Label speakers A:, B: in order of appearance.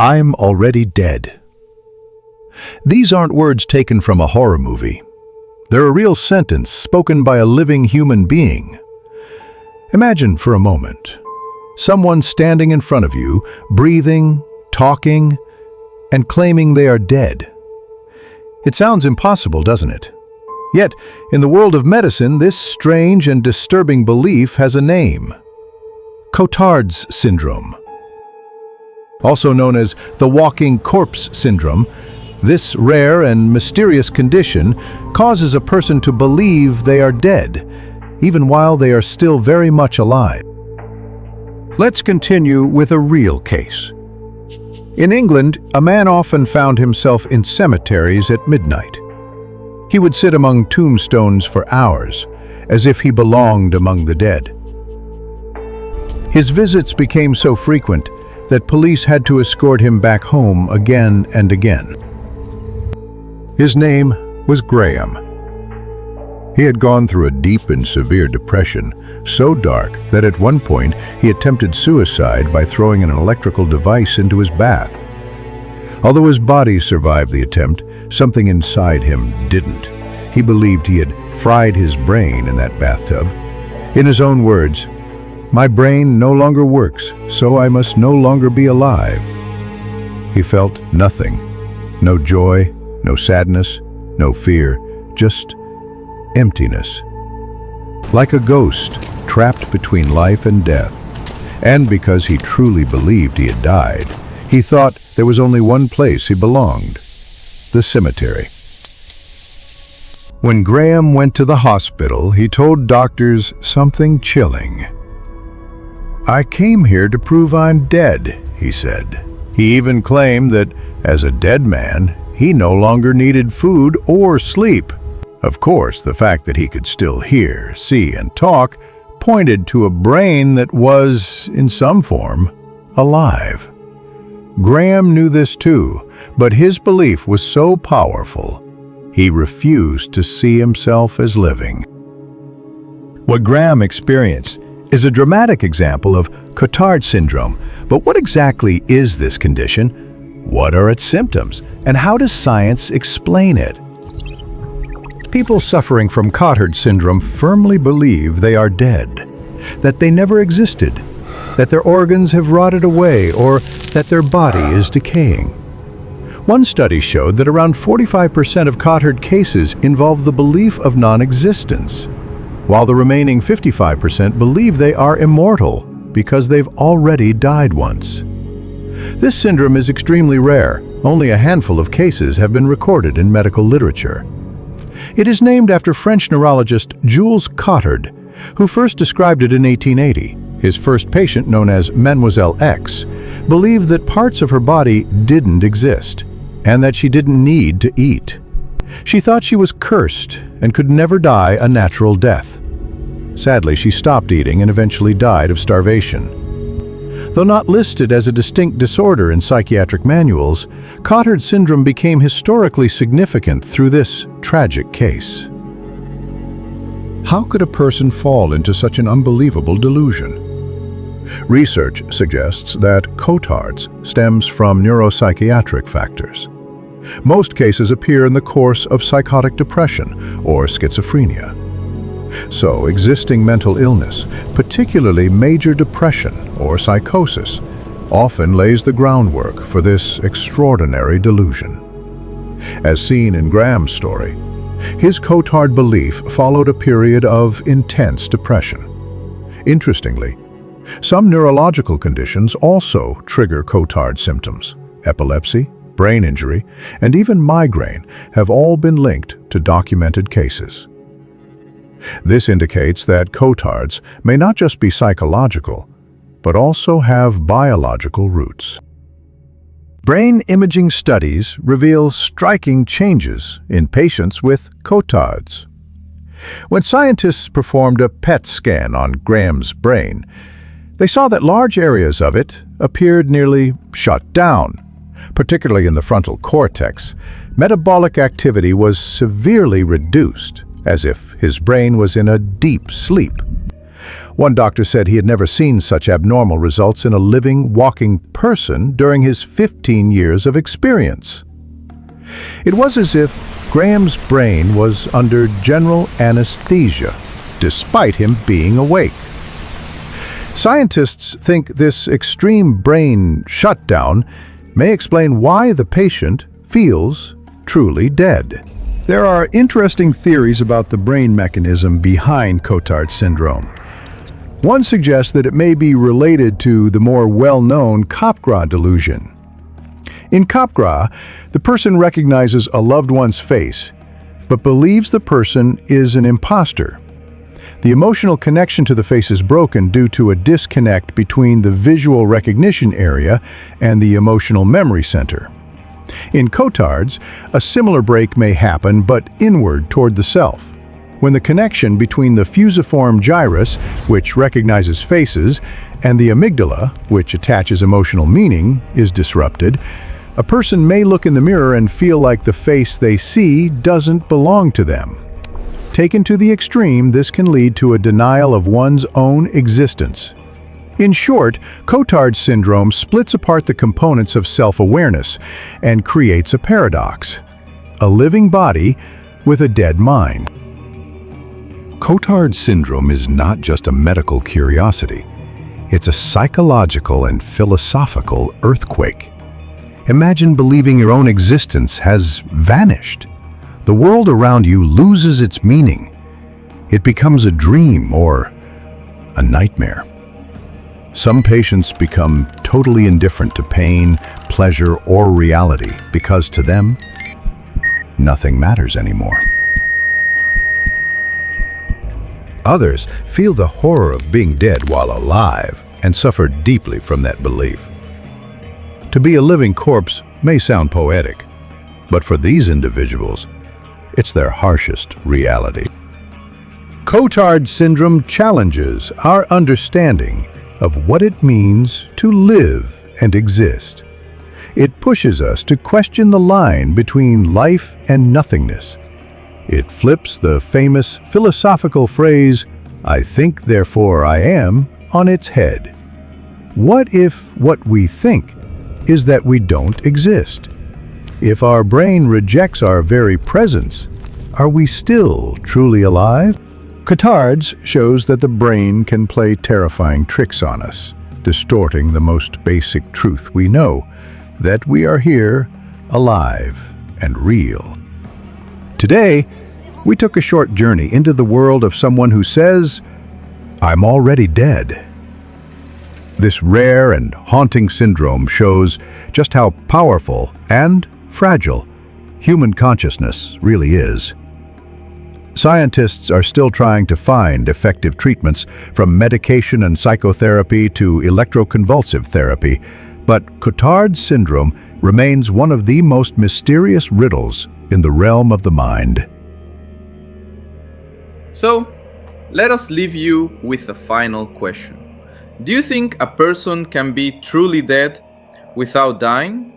A: I'm already dead. These aren't words taken from a horror movie. They're a real sentence spoken by a living human being. Imagine for a moment, someone standing in front of you, breathing, talking, and claiming they are dead. It sounds impossible, doesn't it? Yet, in the world of medicine, this strange and disturbing belief has a name: Cotard's Syndrome. Also known as the walking corpse syndrome, this rare and mysterious condition causes a person to believe they are dead, even while they are still very much alive. Let's continue with a real case. In England, a man often found himself in cemeteries at midnight. He would sit among tombstones for hours, as if he belonged among the dead. His visits became so frequent that police had to escort him back home again and again. His name was Graham. He had gone through a deep and severe depression, so dark that at one point he attempted suicide by throwing an electrical device into his bath. Although his body survived the attempt, something inside him didn't. He believed he had fried his brain in that bathtub. In his own words, "My brain no longer works, so I must no longer be alive." He felt nothing. No joy, no sadness, no fear, just emptiness. Like a ghost trapped between life and death. And because he truly believed he had died, he thought there was only one place he belonged: the cemetery. When Graham went to the hospital, he told doctors something chilling. "I came here to prove I'm dead," he said. He even claimed that, as a dead man, he no longer needed food or sleep. Of course, the fact that he could still hear, see, and talk pointed to a brain that was, in some form, alive. Graham knew this too, but his belief was so powerful, he refused to see himself as living. What Graham experienced is a dramatic example of Cotard Syndrome. But what exactly is this condition? What are its symptoms? And how does science explain it? People suffering from Cotard Syndrome firmly believe they are dead, that they never existed, that their organs have rotted away, or that their body is decaying. One study showed that around 45% of Cotard cases involve the belief of non-existence, while the remaining 55% believe they are immortal because they've already died once. This syndrome is extremely rare. Only a handful of cases have been recorded in medical literature. It is named after French neurologist Jules Cotard, who first described it in 1880. His first patient, known as Mademoiselle X, believed that parts of her body didn't exist, and that she didn't need to eat. She thought she was cursed and could never die a natural death. Sadly, she stopped eating and eventually died of starvation. Though not listed as a distinct disorder in psychiatric manuals, Cotard syndrome became historically significant through this tragic case. How could a person fall into such an unbelievable delusion? Research suggests that Cotard's stems from neuropsychiatric factors. Most cases appear in the course of psychotic depression or schizophrenia. So, existing mental illness, particularly major depression or psychosis, often lays the groundwork for this extraordinary delusion. As seen in Graham's story, his Cotard belief followed a period of intense depression. Interestingly, some neurological conditions also trigger Cotard symptoms. Epilepsy, brain injury, and even migraine have all been linked to documented cases. This indicates that Cotards may not just be psychological, but also have biological roots. Brain imaging studies reveal striking changes in patients with Cotards. When scientists performed a PET scan on Graham's brain, they saw that large areas of it appeared nearly shut down. Particularly in the frontal cortex, metabolic activity was severely reduced, as if his brain was in a deep sleep. One doctor said he had never seen such abnormal results in a living, walking person during his 15 years of experience. It was as if Graham's brain was under general anesthesia, despite him being awake. Scientists think this extreme brain shutdown may explain why the patient feels truly dead. There are interesting theories about the brain mechanism behind Cotard syndrome. One suggests that it may be related to the more well-known Cotard delusion. In Cotard, the person recognizes a loved one's face, but believes the person is an imposter. The emotional connection to the face is broken due to a disconnect between the visual recognition area and the emotional memory center. In Cotard's, a similar break may happen, but inward toward the self. When the connection between the fusiform gyrus, which recognizes faces, and the amygdala, which attaches emotional meaning, is disrupted, a person may look in the mirror and feel like the face they see doesn't belong to them. Taken to the extreme, this can lead to a denial of one's own existence. In short, Cotard syndrome splits apart the components of self-awareness and creates a paradox: a living body with a dead mind. Cotard syndrome is not just a medical curiosity. It's a psychological and philosophical earthquake. Imagine believing your own existence has vanished. The world around you loses its meaning. It becomes a dream or a nightmare. Some patients become totally indifferent to pain, pleasure, or reality because to them, nothing matters anymore. Others feel the horror of being dead while alive and suffer deeply from that belief. To be a living corpse may sound poetic, but for these individuals, it's their harshest reality. Cotard syndrome challenges our understanding of what it means to live and exist. It pushes us to question the line between life and nothingness. It flips the famous philosophical phrase, "I think, therefore I am," on its head. What if what we think is that we don't exist? If our brain rejects our very presence, are we still truly alive? Cotard's shows that the brain can play terrifying tricks on us, distorting the most basic truth we know, that we are here, alive and real. Today, we took a short journey into the world of someone who says, "I'm already dead." This rare and haunting syndrome shows just how powerful and fragile human consciousness really is. Scientists are still trying to find effective treatments, from medication and psychotherapy to electroconvulsive therapy, but Cotard syndrome remains one of the most mysterious riddles in the realm of the mind.
B: So, let us leave you with a final question. Do you think a person can be truly dead without dying?